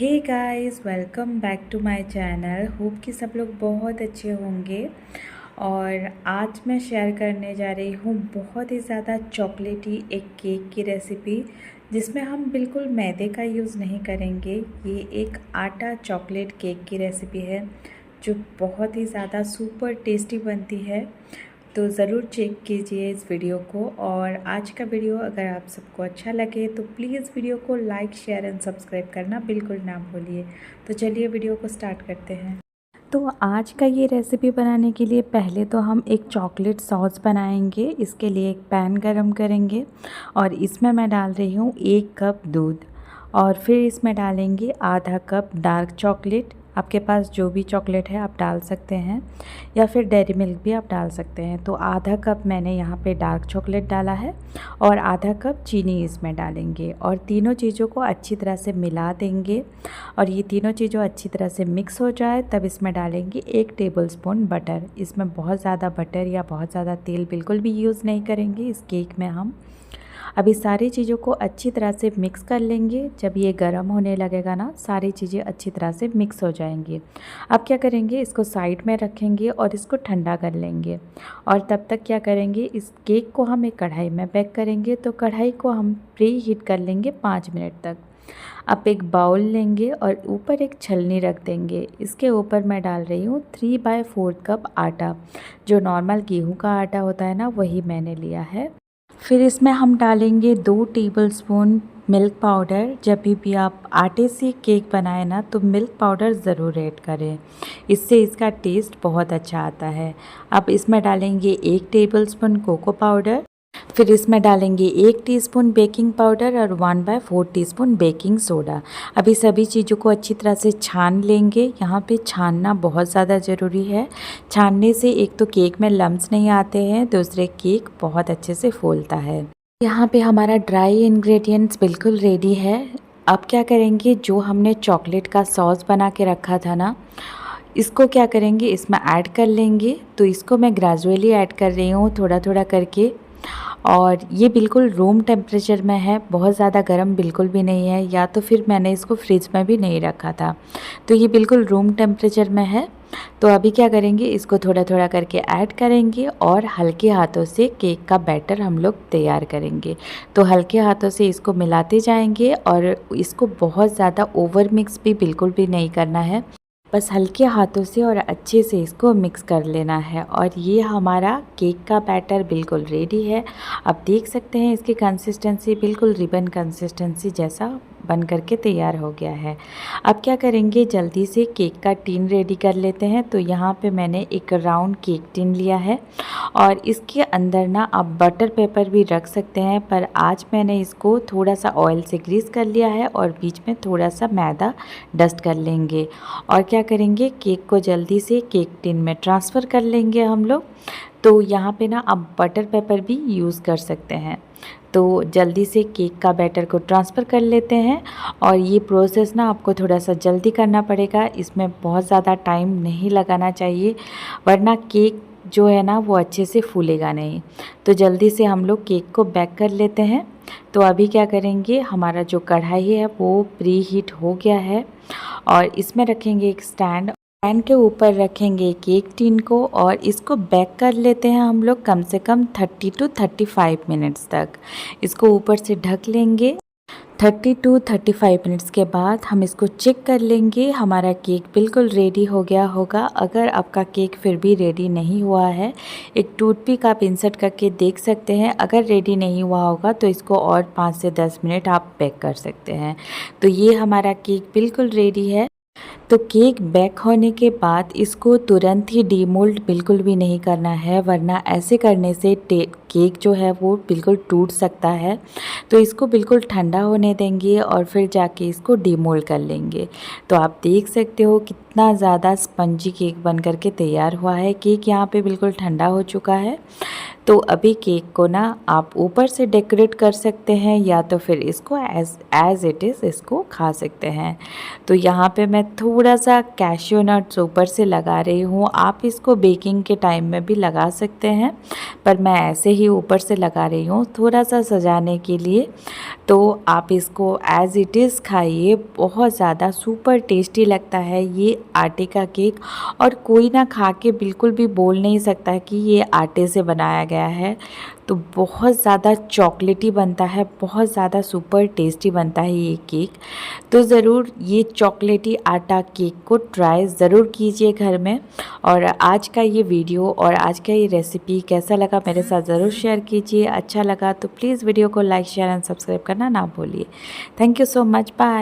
Hey guys, welcome back to my channel. Hope कि सब लोग बहुत अच्छे होंगे। और आज मैं शेयर करने जा रही हूँ बहुत ही ज़्यादा चॉकलेटी एक केक की रेसिपी, जिसमें हम बिल्कुल मैदे का यूज़ नहीं करेंगे। ये एक आटा चॉकलेट केक की रेसिपी है जो बहुत ही ज़्यादा सुपर टेस्टी बनती है। तो ज़रूर चेक कीजिए इस वीडियो को। और आज का वीडियो अगर आप सबको अच्छा लगे तो प्लीज़ वीडियो को लाइक, शेयर एंड सब्सक्राइब करना बिल्कुल ना भूलिए। तो चलिए वीडियो को स्टार्ट करते हैं। तो आज का ये रेसिपी बनाने के लिए पहले तो हम एक चॉकलेट सॉस बनाएंगे। इसके लिए एक पैन गरम करेंगे और इसमें मैं डाल रही हूँ 1 कप दूध। और फिर इसमें डालेंगे आधा कप डार्क चॉकलेट। आपके पास जो भी चॉकलेट है आप डाल सकते हैं, या फिर डेयरी मिल्क भी आप डाल सकते हैं। तो आधा कप मैंने यहाँ पे डार्क चॉकलेट डाला है और आधा कप चीनी इसमें डालेंगे और तीनों चीज़ों को अच्छी तरह से मिला देंगे। और ये तीनों चीज़ों अच्छी तरह से मिक्स हो जाए तब इसमें डालेंगे 1 टेबलस्पून बटर। इसमें बहुत ज़्यादा बटर या बहुत ज़्यादा तेल बिल्कुल भी यूज़ नहीं करेंगे इस केक में हम। अभी सारी चीज़ों को अच्छी तरह से मिक्स कर लेंगे। जब ये गर्म होने लगेगा ना, सारी चीज़ें अच्छी तरह से मिक्स हो जाएंगी। अब क्या करेंगे, इसको साइड में रखेंगे और इसको ठंडा कर लेंगे। और तब तक क्या करेंगे, इस केक को हम एक कढ़ाई में बेक करेंगे। तो कढ़ाई को हम प्री हीट कर लेंगे 5 मिनट तक। अब एक बाउल लेंगे और ऊपर एक छलनी रख देंगे। इसके ऊपर मैं डाल रही हूँ 3/4 कप आटा। जो नॉर्मल गेहूँ का आटा होता है ना, वही मैंने लिया है। फिर इसमें हम डालेंगे 2 टेबलस्पून मिल्क पाउडर। जब भी आप आटे से केक बनाए ना, तो मिल्क पाउडर ज़रूर ऐड करें, इससे इसका टेस्ट बहुत अच्छा आता है। अब इसमें डालेंगे 1 टेबलस्पून कोको पाउडर। फिर इसमें डालेंगे 1 टीस्पून बेकिंग पाउडर और 1/4 टीस्पून बेकिंग सोडा। अभी सभी चीज़ों को अच्छी तरह से छान लेंगे। यहाँ पे छानना बहुत ज़्यादा ज़रूरी है। छानने से एक तो केक में लम्स नहीं आते हैं, दूसरे केक बहुत अच्छे से फूलता है। यहाँ पे हमारा ड्राई इंग्रेडिएंट्स बिल्कुल रेडी है। अब क्या करेंगे, जो हमने चॉकलेट का सॉस बना के रखा था ना, इसको क्या करेंगे, इसमें ऐड कर लेंगे। तो इसको मैं ग्रेजुअली ऐड कर रही हूँ, थोड़ा थोड़ा करके। और ये बिल्कुल रूम टेम्परेचर में है, बहुत ज़्यादा गर्म बिल्कुल भी नहीं है, या तो फिर मैंने इसको फ्रिज में भी नहीं रखा था। तो ये बिल्कुल रूम टेम्परेचर में है। तो अभी क्या करेंगे, इसको थोड़ा थोड़ा करके ऐड करेंगे और हल्के हाथों से केक का बैटर हम लोग तैयार करेंगे। तो हल्के हाथों से इसको मिलाते जाएंगे और इसको बहुत ज़्यादा ओवर मिक्स भी बिल्कुल भी नहीं करना है, बस हल्के हाथों से और अच्छे से इसको मिक्स कर लेना है। और ये हमारा केक का बैटर बिल्कुल रेडी है। आप देख सकते हैं इसकी कंसिस्टेंसी बिल्कुल रिबन कंसिस्टेंसी जैसा बन करके तैयार हो गया है। अब क्या करेंगे, जल्दी से केक का टिन रेडी कर लेते हैं। तो यहाँ पे मैंने एक राउंड केक टिन लिया है और इसके अंदर ना आप बटर पेपर भी रख सकते हैं, पर आज मैंने इसको थोड़ा सा ऑयल से ग्रीस कर लिया है और बीच में थोड़ा सा मैदा डस्ट कर लेंगे। और क्या करेंगे, केक को जल्दी से केक टिन में ट्रांसफ़र कर लेंगे हम लोग। तो यहाँ पे ना आप बटर पेपर भी यूज़ कर सकते हैं। तो जल्दी से केक का बैटर को ट्रांसफ़र कर लेते हैं। और ये प्रोसेस ना आपको थोड़ा सा जल्दी करना पड़ेगा, इसमें बहुत ज़्यादा टाइम नहीं लगाना चाहिए, वरना केक जो है ना वो अच्छे से फूलेगा नहीं। तो जल्दी से हम लोग केक को बेक कर लेते हैं। तो अभी क्या करेंगे, हमारा जो कढ़ाई है वो प्री हीट हो गया है और इसमें रखेंगे एक स्टैंड। पैन के ऊपर रखेंगे केक टिन को और इसको बेक कर लेते हैं हम लोग कम से कम 30 to 35 मिनट्स तक। इसको ऊपर से ढक लेंगे। 30 to 35 मिनट्स के बाद हम इसको चेक कर लेंगे। हमारा केक बिल्कुल रेडी हो गया होगा। अगर आपका केक फिर भी रेडी नहीं हुआ है, एक टूथपिक आप इंसर्ट करके देख सकते हैं। अगर रेडी नहीं हुआ होगा तो इसको और 5 से 10 मिनट आप बेक कर सकते हैं। तो ये हमारा केक बिल्कुल रेडी है। तो केक बेक होने के बाद इसको तुरंत ही डीमोल्ड बिल्कुल भी नहीं करना है, वरना ऐसे करने से केक जो है वो बिल्कुल टूट सकता है। तो इसको बिल्कुल ठंडा होने देंगे और फिर जाके इसको डीमोल्ड कर लेंगे। तो आप देख सकते हो कितना ज़्यादा स्पंजी केक बन करके तैयार हुआ है। केक यहाँ पे बिल्कुल ठंडा हो चुका है। तो अभी केक को ना आप ऊपर से डेकोरेट कर सकते हैं, या तो फिर इसको एज इट इज़ इसको खा सकते हैं। तो यहाँ पे मैं थोड़ा सा कैश्यू नट्स ऊपर से लगा रही हूँ। आप इसको बेकिंग के टाइम में भी लगा सकते हैं, पर मैं ऐसे ही ऊपर से लगा रही हूँ थोड़ा सा सजाने के लिए। तो आप इसको एज़ इट इज़ खाइए, बहुत ज़्यादा सुपर टेस्टी लगता है ये आटे का केक। और कोई ना खा के बिल्कुल भी बोल नहीं सकता कि ये आटे से बनाया गया है। तो बहुत ज़्यादा चॉकलेटी बनता है, बहुत ज़्यादा सुपर टेस्टी बनता है ये केक। तो ज़रूर ये चॉकलेटी आटा केक को ट्राई ज़रूर कीजिए घर में। और आज का ये वीडियो और आज का ये रेसिपी कैसा लगा मेरे साथ ज़रूर शेयर कीजिए। अच्छा लगा तो प्लीज़ वीडियो को लाइक शेयर एंड सब्सक्राइब करना ना भूलिए। Thank you so much, bye.